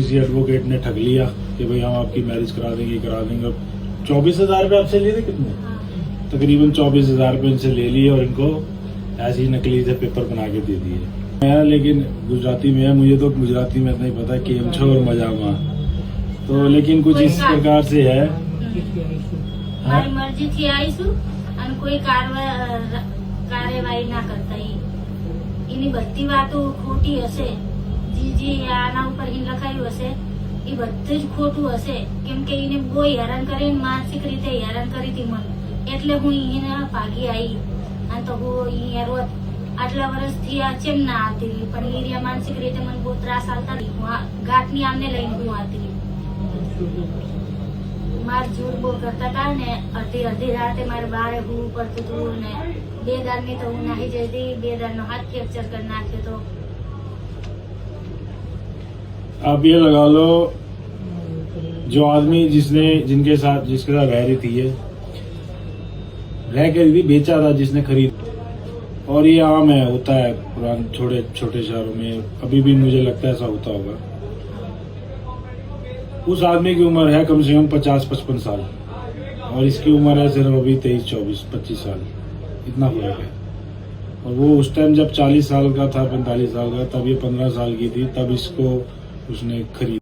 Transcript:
किसी एडवोकेट ने ठग लिया कि भाई हम आपकी मैरिज करा देंगे 24,000 रुपये आपसे लिए थे कितने, तकरीबन 24,000 रुपये इनसे ले लिए और इनको ऐसे ही नकली से पेपर बना के दे दिए। मैं लेकिन गुजराती में है, मुझे तो गुजराती में नहीं पता कि हम छो और मजामा, तो लेकिन कुछ इस प्रकार से है। મારી મરજીથી આવીશું અને કોઈ કાર્યવાહી ના કરતા એની બધી વાતો ખોટી હશે, જે આના ઉપર લખાયું હશે એ બધું જ ખોટું હશે, કેમ કે એને બહુ હેરાન કરીને માનસિક રીતે હેરાન કરી હતી મને, એટલે હું એને ભાગી આવી અને તો હું અહીંયા રોજ આટલા વર્ષથી આ ચેમ ના આવતી, પણ એ માનસિક રીતે મને બહુ ત્રાસ આવતા ઘાટની આમને લઈને હું આવતી, માર જોર બહુ કરતા હતા ને અડધી અડધી રાતે મારે બારે હોવું પડતું હતું ને 2 દારની તો હું નાહી જતી, 2 દારનો હાથ ફ્રેક્ચર કરી નાખ્યો તો। आप ये लगा लो जो आदमी जिसके साथ रह रही थी, ये रह के भी बेचा था जिसने खरीद, और ये आम है, होता है पुराने छोटे शहरों में, अभी भी मुझे लगता है ऐसा होता होगा। उस आदमी की उम्र है कम से कम 50-55 साल और इसकी उम्र है सिर्फ अभी 23-24-25 साल, इतना फर्क है। और वो उस टाइम जब 40 साल का था, 45 साल का, तब ये 15 साल की थी, तब इसको उसने खरीद